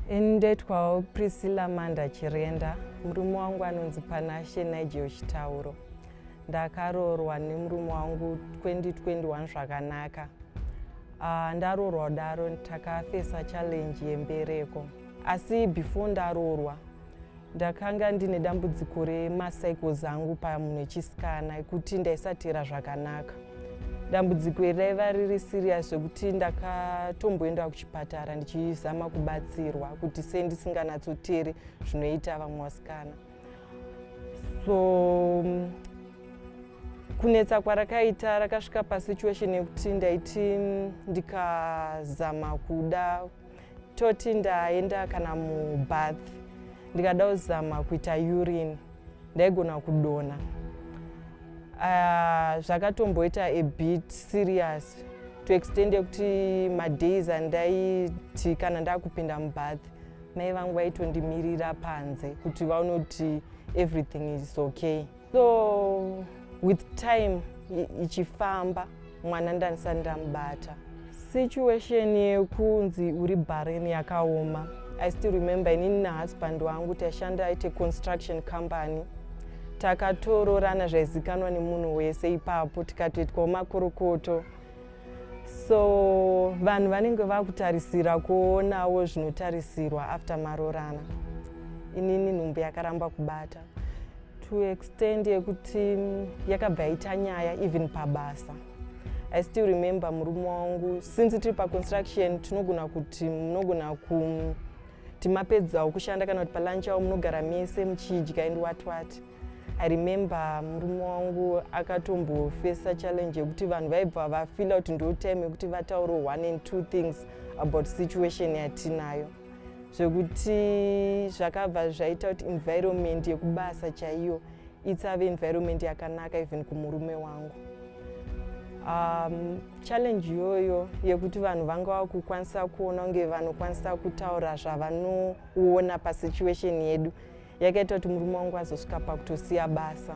Ndaitwawo Priscillah Amanda Chirenda, murume wangu anonzi Panashe Nigel Chitauro. Ndakaroorwa nemurume wangu 2021 zvakanaka. Ndaroorwa daro takafesa challenge yembereko. Asi before ndaroorwa ndakanga ndine dambudziko remacycles angu pamunhu wechisikana ekuti ndaisatera zvakanaka. Dambudziko iri raiva riri serious zvekuti ndakatomboenda kuchipatara ndichizama kubatsirwa kuti sei ndisinganyatsoteri zvinoita vamwe vasikana. So kunetsa kwarakaita rakasvika pasituation yekuti ndaiti ndikazama kuda toti ndaenda kana mubath ndikada kuzama kuita urine ndaigona kudonha. Zvakatomboita a bit serious to extend yekuti madays andaiti kana ndakupinda mubath mai vangu vaitondimirira panze kuti vaone kuti everything is okay. So with time ichifamba mwana ndandisati ndamubata. Situation yekunzi uri barren yakaoma. I still remember inini nahusband wangu taishanda at construction company. Takatororana zvaizikanwa nemunhu wese ipapo tikatoitwa makorokoto. So vanhu vanenge vakutarisira kuonawo zvinotarisirwa after marorana. Inini nhumbu yakaramba kubata to extend yekuti yakabva yaita nyaya even pabasa. I still remember murume wangu since tiri paconstruction tinogona kuti munogona kuti mapedzawo kushanda kana kuti palunch yavo munogara mese muchidya and what. I remember murume wangu akatombofesa challenge yekuti vanhu vaibva vafila kuti ndo time yekuti vataure 1 and 2 things about situation yatinayo. Zvekuti zvakabva zvaita kuti environment yekubasa chaiyo itsave environment yakanaka even kumurume wangu. Challenge iyoyo yekuti vanhu vanga vakukwanisa kuona kunge vanokwanisa kutaura zvavanoona pasituation yedu yakaita kuti murume wangu azosvika pakutosiya basa.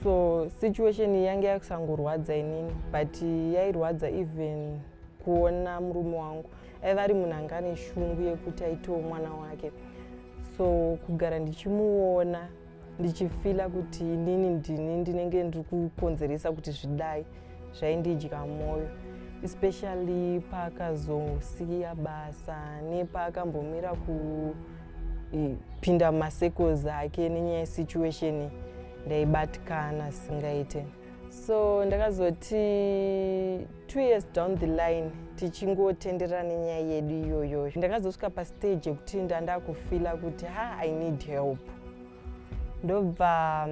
So situation iyi yanga yakusangorwadza inini but yairwadza even kuona murume wangu aiva ari munhu anga ane shungu yekuti aitewo mwana wake. So kugara ndichimuona ndichifila kuti inini ndinenge ndiri kukonzeresa kuti zvidai zvaindidya mwoyo, especially paakazosiya basa nepaakambomira kupinda mumacycles ake nenyaya yesituation ndaibatikana singaite. So ndakazoti 2 years down the line tichingotenderera nenyaya yedu iyoyo ndakazosvika pastage yekuti ndandakufila kuti I need help. Ndobva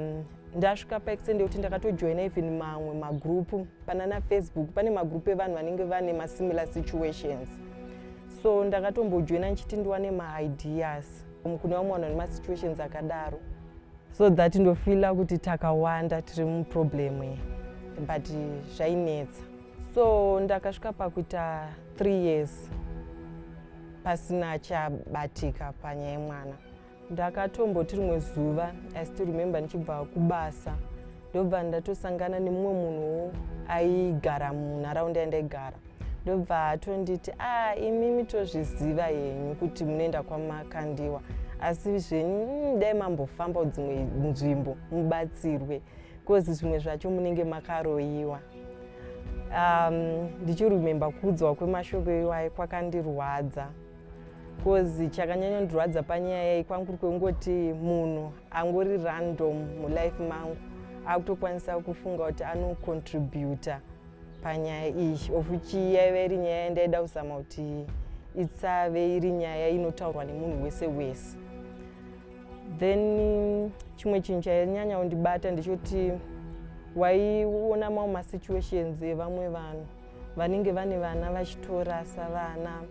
ndasvika paextend yekuti ndakatojoina even mamwe magroup panana Facebook pane magroup evanhu vanenge vane masimilar situations. So ndakatombojoina ndichiti ndiwane maideas kune vamwe vanhu vane masituations akadaro so that ndofila kuti takawanda tiri muproblem iyi but zvainetsa. So ndakasvika pakuita 3 years pasina chabatika panyaya yemwana. Ndakatomboti rimwe zuva I still remember ndichibva kubasa ndobva ndatosangana nemumwe munhu aigara munharaunda yandaigara. Ndobva atonditi imimi tozviziva henyu kuti munoenda kwaMakandiwa asi zvenyu dai mambofamba dzimwe nzvimbo mubatsirwe kozi zvimwe zvacho munenge makaroyiwa. Ndichiremember kuudzwa kwemashoko iwayo kwakandirwadza kozi chakanyanya ndirwadza panyaya iyi kwangu kwengoti munhu angori random mulife mangu akutokwanisa kufunga kuti anocontributa panyaya iyi ofuchi yaiva iri nyaya yandaida kuzama kuti itsave iri nyaya inotaurwa nemunhu wese wese. Then chimwe chinhu chainyanya kundibata ndechoti waiona mamwe masituations evamwe vanhu vanenge vane vana vachitorasa vana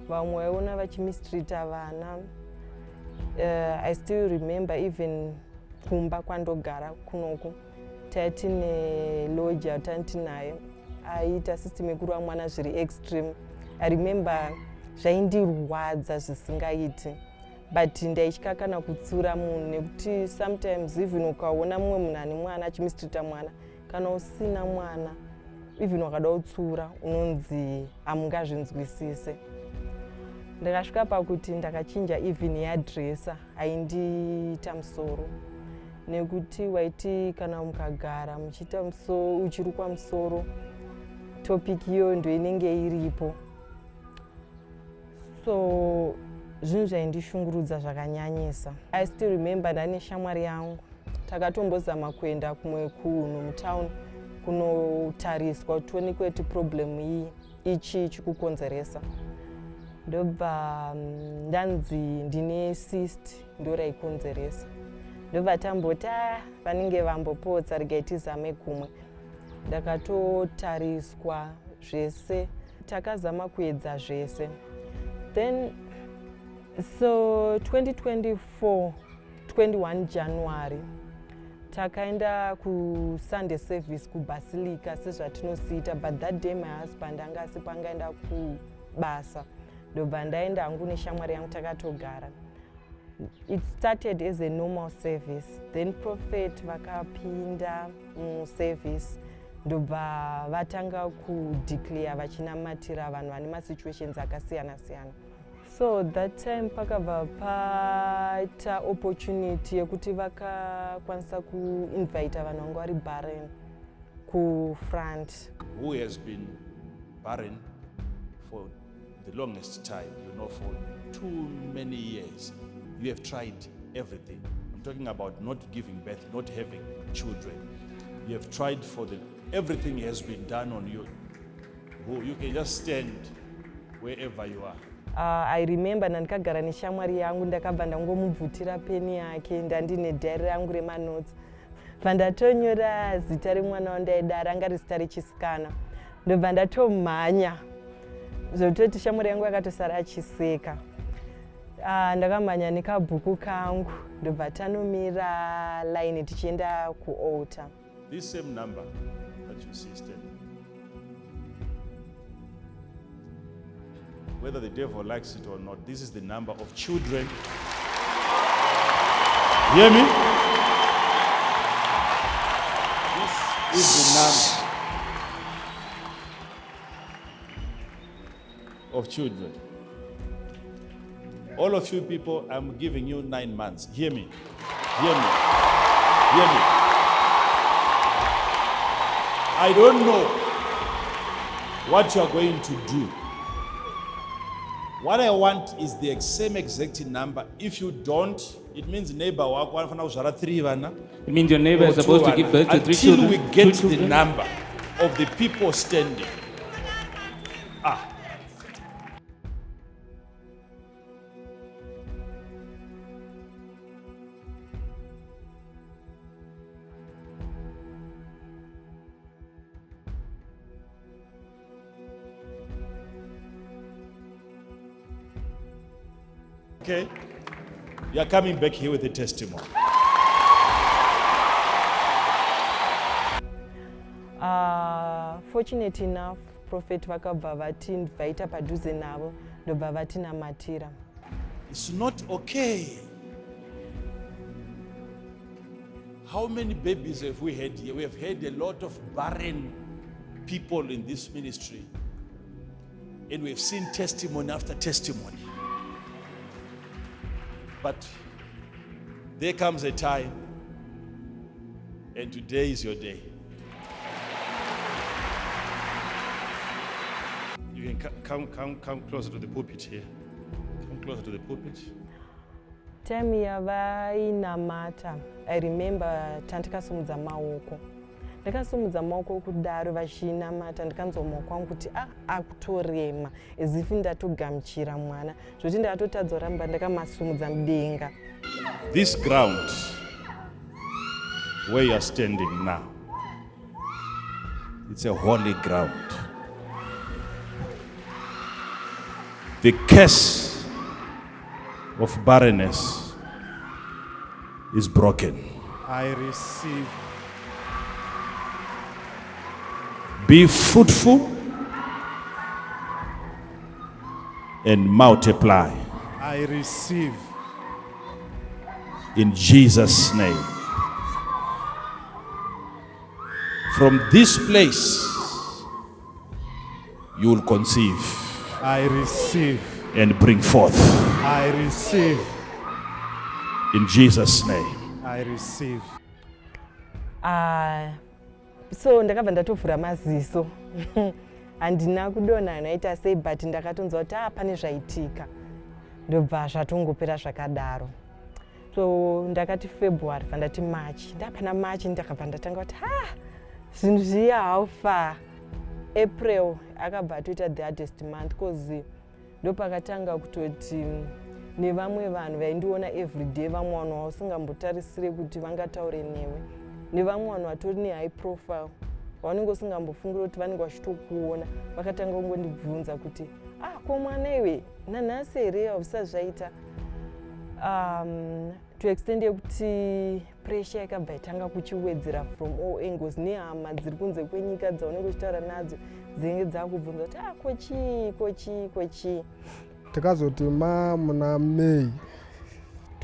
vamwe waiona vachimistreata vana. I still remember even kumba kwandogara kunoku taitine lodger tantinayo aiita system yekurwa mwana zviri extreme. I remember zvaindirwadza zvisingaiti but ndaitya kana kutsura munhu nekuti sometimes even ukaona mumwe munhu ane mwana achimistreata mwana kana usina mwana even wakada kutsura unonzi hamungazvinzwisise. ndakasvika pakuti ndakachinja even yadresa haindiita musoro, nekuti waiti kana mukagara muchiita uchirukwa musoro topic iyo ndo inenge iripo. So zvinhu zvaindishungurudza zvakanyanyisa. I still remember ndane shamwari yangu takatombozama kuenda kumwe kunhu mutown kunotariswa kuti tionekwe kuti problem iyi ichi chikukonzeresa. Ndobva ndanzi ndine cyst ndo raikonzeresa. Ndobva tamboti vanenge vambopotsa regai tizame kumwe. Ndakatotariswa zvese, takazama kuedza zvese. Then so 2024 21 January takaenda ku Sunday service ku Basilica sezvatinosiita, but that day my husband anga asipo angaenda kubasa. Ndobva ndaenda hangu neshamwari yangu takatogara. It started as a normal service, then prophet vakapinda service ndobva vatanga kudeclare vachinamatira vanhu vane masituations akasiyana siyana. So that time pakabva paita opportunity yekuti vakakwanisa kuinvita vanhu vanga vari barren ku front. Who has been barren for the longest time, for too many years. You have tried everything. I'm talking about not giving birth, not having children. You have tried everything has been done on you. You can just stand wherever you are. I remember ndakagara neshamwari yangu ndakabva ndangomubvutira peni yake ndandine diary rangu remanotes. Vandatonyora zita remwana wandaida ranga risita rechisikana. Ndobva ndatomhanya zvototi shamwari yangu akatosara achiseka. Ndakamhanya nekabhuku kangu ndobva tanomira line tichienda kualtar. This same number that you see standing, whether the devil likes it or not, this is the number of children. Hear me? This is the number of children. All of you people, I'm giving you 9 months. Hear me. Hear me. Hear me. I don't know what you are going to do. What I want is the same exact number. If you don't, it means neighbor It means your neighbor is supposed to give birth to 3 children. Until we get the number of the people standing. Okay, you are coming back here with a testimony. Fortunate enough, Prophet vakabva vatinvaita padhuze navo ndobva vatinamatira. It's not okay. How many babies have we had here? We have had a lot of barren people in this ministry, and we have seen testimony after testimony. But there comes a time, and today is your day. You can come closer to the pulpit here. Come closer to the pulpit. Time yavainamata, I remember tandikasumudza maoko. Ndakasumudza maoko kudaro vachinamata ndikanzwa maoko angu kuti akutorema as if ndatogamuchira mwana. Zvoti ndakatotadza kuramba ndakamasumudza mudenga. This ground where you are standing now, it's a holy ground. The curse of barrenness is broken. I receive. Be fruitful and multiply. I receive. In Jesus' name. From this place, you will conceive. I receive. and bring forth. I receive. In Jesus' name. I receive. So ndakabva ndatovhura maziso handina kudonha naita sei but ndakatonzwa kuti pane zvaitika ndobva zvatongopera zvakadaro. So ndakati February vandati March, ndapana March ndakabva ndatanga kuti zvinhu zviya how far. April akabva atoita the hardest month cause ndopakatanga kutoti nevamwe vanhu vaindiona everyday, vamwe vanhu vausingambotarisire kuti vangataure newe, nevamwe vanhu vatori nehigh profile vanenge usingambofungire kuti vanenge vachitokuona, vakatanga kungondibvunza kuti ko mwana iwe nanhasi here havisa zvaita. To extend yekuti pressure yakabva itanga kuchiwedzera from all angles, nehama dziri kunze kwenyika dzaunenge uchitaura nadzo dzinenge dzakubvunza kuti kochii. Tikazoti muna May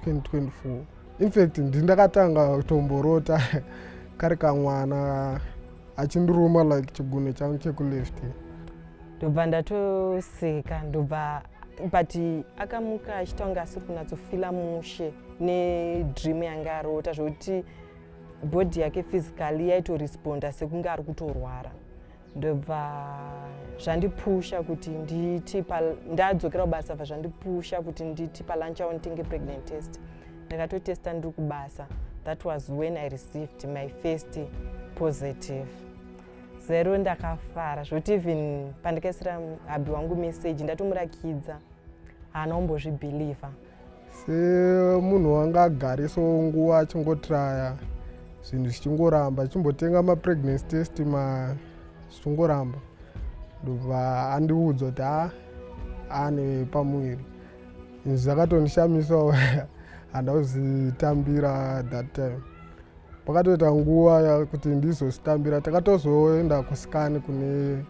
2024 in fact ndakatanga kutomborota kari kamwana achindiruma like chigunwe changu chekuleft. Ndobva ndatoseka, ndobva but akamuka achitanga asiri kunyatsofila mushe nedream yanga arota zvokuti body yake physically yaitoresponda sekunge ari kutorwara. Ndobva zvandipusha kuti nditi ndadzokera kubasa, bva zvandipusha kuti nditi palunch hour nditenge pregnant test. Ndakatotesta ndiri kubasa. That was when I received my first positive. Zero ndakafara zvokuti even pandikaisira habi wangu message ndatomurakidza haana kumbozvibhilivha. Semunhu wanga agariso nguva achingotraya zvinhu zvichingoramba, achimbotenga mapregnancy test zvichingoramba, ndobva andiudza kuti ane pamuviri. Izvi zvakatondishamisawo handazozvitambira that time. Pakatoita nguva kuti ndizozvitambira, takatozoenda kusikani kune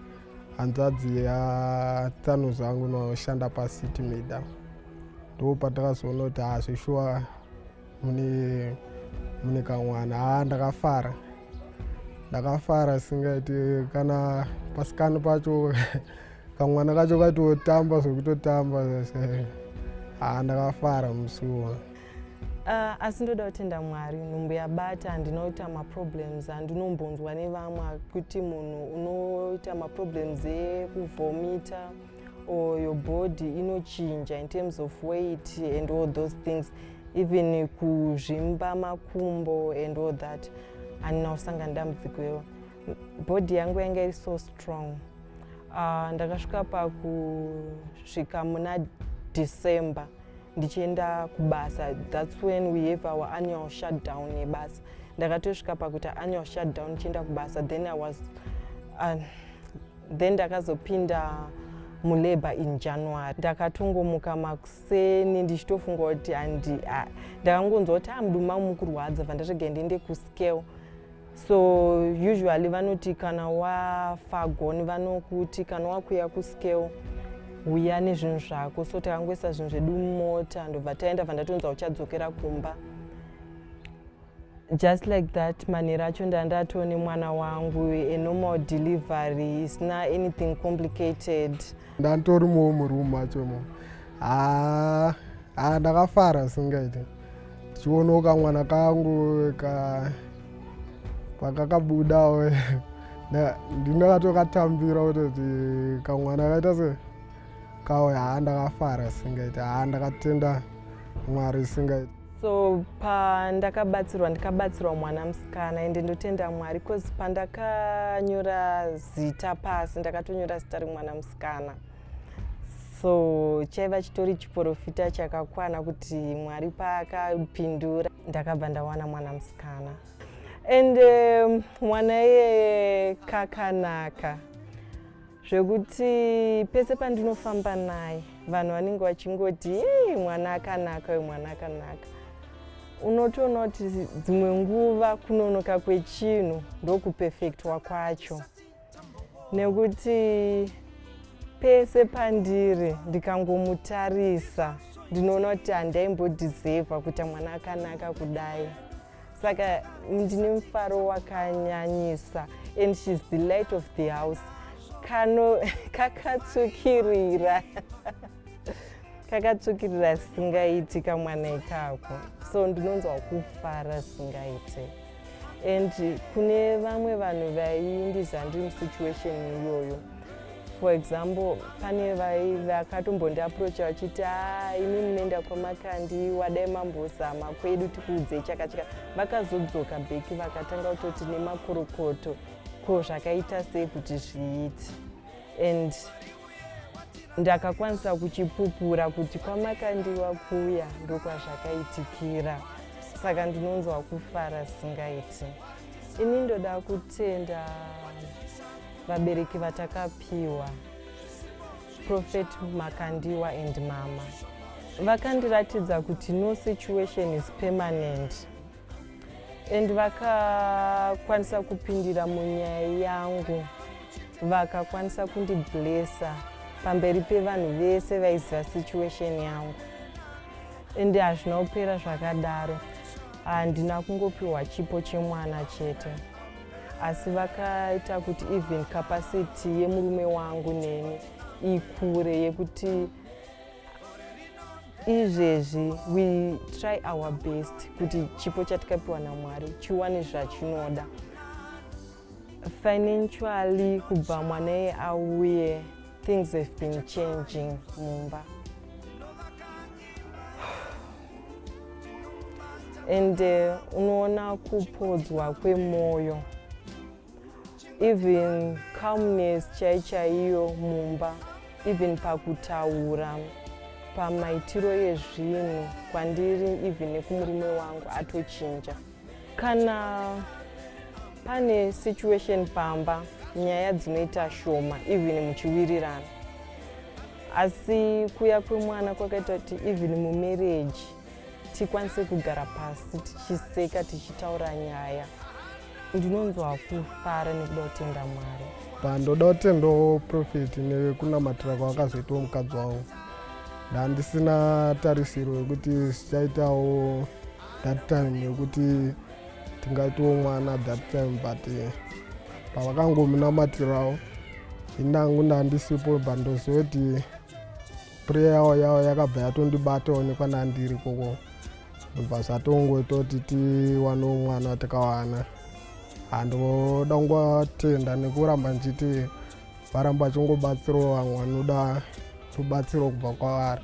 hanzvadzi yatsano zangu noshanda paCity Meda. Ndo patakazoona kuti zvishuwa mune kamwana. Ndakafara singaiti, kana pasikani pacho kamwana kacho katotamba zvekutotamba. Ndakafara musuwo. Asi ndoda kutenda Mwari, nhumbu yabata, handinoita maproblems, handinombonzwa nevamwe kuti munhu unoita maproblems ekuvomita or your body inochinja in terms of weight and all those things, even kuzvimba makumbo and all that. Handina kusangana dambudziko iro. Body yangu yanga iri so strong. Ndakasvika pakusvika muna December ndichienda kubasa. That's when we have our annual shutdown yebasa. Ndakatosvika pakuti annual shutdown ndichienda kubasa, then ndakazopinda mulabor in January. Ndakatongomuka makuseni ndichitofunga kuti ndakangonzwa kuti muduma mukurwadza, vandasvika ndiende kuscale. So usually vanoti kana wafagoni vanokuti kana wakuya kuscale uya nezvinhu zvako. So takangoisa zvinhu zvedu mumota ndobva taenda, vandatonzwa uchadzokera kumba. Just like that, manheru acho ndandatone mwana wangu, a normal delivery, isina anything complicated. Ndantorimowo murumu achomo. Ndakafara singaiti. Chiona kamwana kangu pakakabudawo. Ndinakatokatambira kuti kamwana kaita se kauya. Ndakafara singaiti. Ndakatenda Mwari singaiti. So ndakabatsirwa mwana musikana ende ndotenda Mwari because pandakanyora zita pasi ndakatonyora zita remwana musikana. So chaiva chitori chiprofita chakakwana kuti Mwari paakapindura ndakabva ndawana mwana musikana. And mwana iye kakanaka zvekuti pese pandinofamba naye vanhu vanenge vachingoti mwana akanaka, mwana akanaka. Unotoona kuti dzimwe nguva kunonoka kwechinhu ndokupefektwa kwacho, nekuti pese pandiri ndikangomutarisa ndinoona kuti handaimbodhizevha kuti mwana akanaka kudai. Saka ndine mufaro wakanyanyisa, and she's the light of the house. Kakatsukirira. kakatsvukirira singaiti kamwana ikako, so ndinonzwa kufara singaiti. And kune vamwe vanhu vaindiza ndiri musituation iyoyo. For example, pane vakatombondi-approacha vachiti imi munoenda kwaMakandiwa, dai mambozama kwedu tikuudzei chakachaka. Vakazodzoka bheki vakatanga kutoti nemakorokoto ko zvakaita sei kuti zviiti. And ndakakwanisa kuchipupura kuti kwaMakandiwa kuya ndokwazvakaitikira. Saka ndinonzwa kufara singaiti. Ini ndoda kutenda vabereki vatakapiwa, Prophet Makandiwa and mama. Vakandiratidza kuti no situation is permanent. And vakakwanisa kupindira munyaya yangu. Vakakwanisa kundiblessa pamberi pevanhu vese vaiziva situation yangu. And hazvina kupera zvakadaro. Handina kungopiwa chipo chemwana chete. Asi vakaita kuti even capacity yemurume wangu neni ikure yekuti izvezvi we try our best kuti chipo chatikapiwa naMwari chiwane zvachinoda. Financially kubva mwana iye auye, things have been changing mumba. And unoona kupodzwa kwemoyo. Even calmness chaiyo mumba, even pakutaura, pamaitiro ezvinhu kwandiri even nekumurume wangu atochinja. Kana pane situation pamba, nyaya dzinoita shoma even muchiwirirana. Asi kuya kwemwana kwakaita kuti even mumarriage tikwanise kugara pasi tichiseka tichitaura nyaya. Ndinonzwa kufara nekuda kutenda Mwari. Pandoda kutendawo Prophet nekunamatira kwakazoitawo mukadzi wavo. Ndandisina tarisiro yekuti zvichaitawo that time yekuti tingaitawo mwana that time, but pavakangomunamatirawo inangu ndandisipo bandoziva kuti prayer yavo yakabva yatondibatawo nekwanandiri koko. Ndobva zvatongoita kuti tiwanewo mwana takawana. Handoda kungotenda nekuramba nchiti varamba vachingobatsirawo vamwe vanoda rubatsiro kubva kwavari.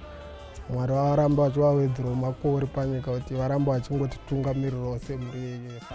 Mwari varamba vachivawedzerawo makore panyika kuti varamba vachingotitungamirirawo semhuri yeyefa.